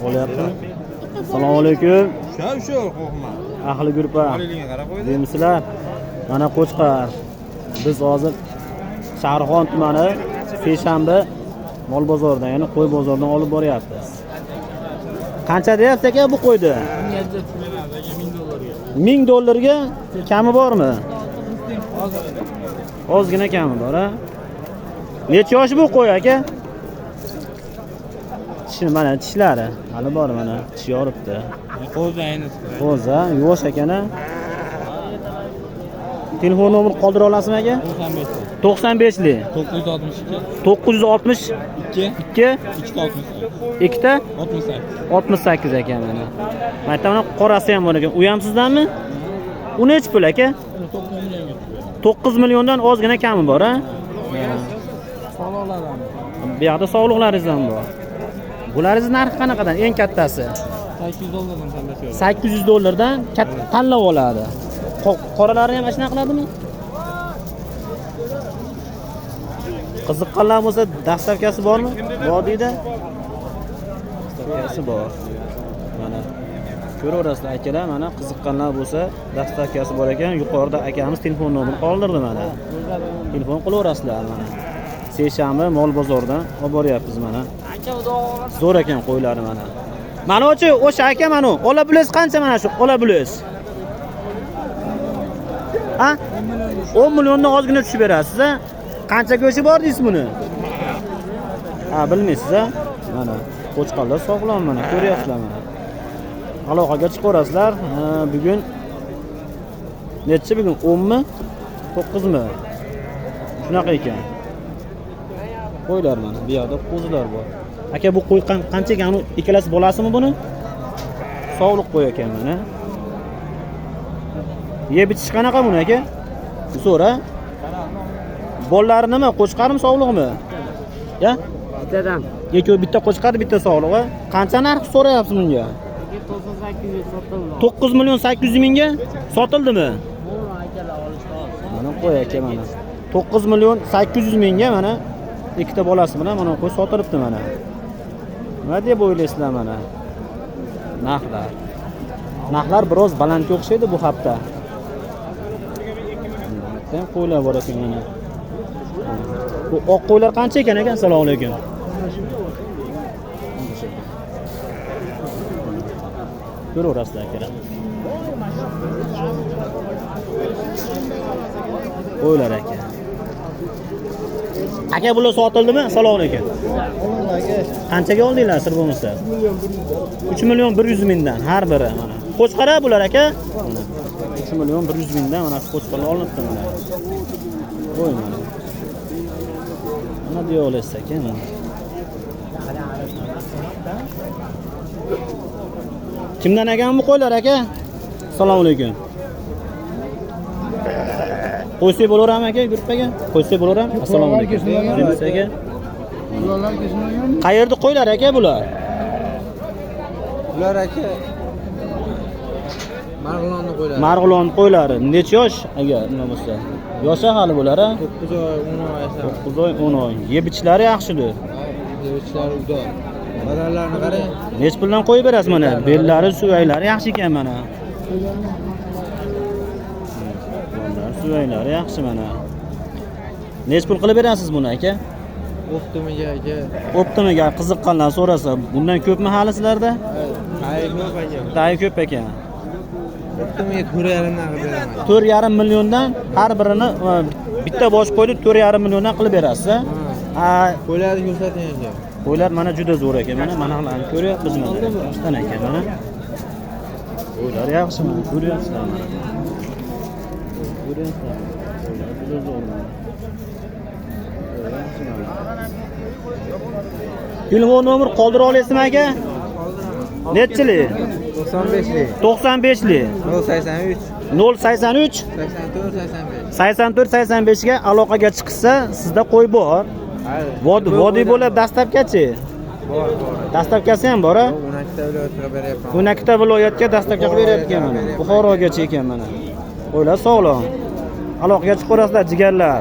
Bo'lyapti. Assalomu alaykum. Shu qo'rqma. Ahli guruh. Demisizlar? Mana Qo'chqar. Biz hozir Shahrixon tumani seshanba mol bozoridan, ya'ni qo'y bozoridan olib boryapmiz. Qancha deyapsiz aka bu qo'ydi? $1000 kami bormi? Ozgina kami bor, ha? Necha yosh bu qo'y aka? Mana tishlari hali bor, mana tish yoribdi. Qo'zi aynisi. Qo'zi, yosh ekan-a. Telefon nomer qoldira olasizmi aka? 95lik 962 ikkita 68 ekan mana. Mana qorasi ham bor ekan. U ham sizdanmi? U necha pul aka? 9 milliondan ozgina kami bor, ha? Sog'liqlar ham. Bu yoqda sog'liqlaringizdan bor. Bularning narxi qanaqadan? Eng kattasi $800 $800 tanlab oladi. Qoralari ham ashuna qiladimi? Qiziqqanlar bo'lsa, dastavkasi bormi? Vodiyda. Dastavkasi bor. Mana ko'raverasizlar akalar, mana qiziqqanlar bo'lsa, dastavkasi bor ekan. Yuqorida akamiz telefon nomerini qoldirdi mana. Telefon qilaverasizlar mana. Seshanba mol bozoridan olib boryapmiz mana. Zo'r ekan qo'ylari mana. Mana o'sha aka mana ola bules qancha mana shu? Ola bules. Ha? 10 milliondan ozgina tushib berasiz, ha? Qancha go'shi bor deysiz buni? Ha, bilmaysiz, ha? Mana qo'chqarlar sog'lom mana, ko'ryapsizlar mana. Aloqaga chiqaverasizlar. Bugun necha bugun? 10 mi? 9 mi? Shunaqa ekan. Qo'ylar mana, bu yoqda qo'zilar bor. Aka bu qo'y qancha ekan? Ikkalasi bolasimi buni? Sog'liq qo'y ekan mana. Yeb ichish qanaqa buni aka? So'ra. Bollari nima? Qo'chqarmi, sog'liqmi? Ya? Bittadan. Yo'q, bitta qo'chqar, bitta sog'liq. Qancha narx so'rayapsiz bunga? 9 million 800 mingga sotildimi? Mana qo'y aka mana. 9 million 800 mingga mana ikkita bolasi bilan mana qo'y sotilibdi mana. Nima deb o'ylaysizlar mana? Narxlar biroz balandga o'xshaydi bu hafta. Sen qo'ylar bor ekan mana. Bu oq qo'ylar qancha ekan aka? Assalomu alaykum. Ko'raverasizlar aka. Qo'ylar aka. Aka bular sotildimi? Assalomu alaykum. Qanchaga oldinglar sir bo'lmasa? 3 million 100 mingdan har biri mana. Qo'chqara bular aka? Mana 3 million 100 mingdan mana shu qo'chqarlar olinibdi mana. Qo'y mana. Nima deya olasiz aka mana? Kimdan ekan bu qo'ylar aka? Assalomu alaykum. Qo'ysa bo'laverami aka guruhga? Qo'ysa bo'laverami? Assalomu alaykum. Demis aka. Qayerda qo'ylar aka bular? Bular aka Marg'ilonni qo'ylari. Marg'ilon qo'ylari. Necha yosh agar nima bo'lsa? Yoshi hali bular, ha? 9 oy, 10 oy yashar. 9 oy, 10 oy. Yeb ichlari yaxshidir. Yeb ichlari udor. Badallarni qarang. Nech puldan qo'yib berasiz mana? Bellari, suvaylari yaxshi ekan mana. Suvaylari yaxshi mana. Nech pul qilib berasiz buni aka? Optimiga aka. Optimiga qiziqqanlar so'rasa, bundan ko'pmi hali sizlarda? Ko'p aka. Dayi ko'p ekan. Optimiga 4,5 qilib beraman. 4,5 milliondan har birini bitta bosh qo'yib 4,5 milliondan qilib berasiz, ha? Qo'ylarni ko'rsating aka. Qo'ylar mana juda zo'r ekan. Mana bularni ko'ryapmiz mana. Toshdan ekan mana. Qo'ylar yaxshi mana, ko'ryapsizlar mana. Ko'ryapsizlar. Qo'ylar juda zo'r mana. Telefon nomer qoldira olasizmi aka? Nechchilik? 95lik. 95lik. 083 083 84 85. 84 85 ga aloqaga chiqsa, sizda qo'y bor. Vodiy bo'lib dastavkachi. Bor. Dastavkasi ham bor, ha? 12 ta viloyatga beryapman. 12 ta viloyatga dastavka beryapti mana. Buxorogacha ekan mana. Qo'ylar sog'lom. Aloqaga chiqaverasizlar jigarlar.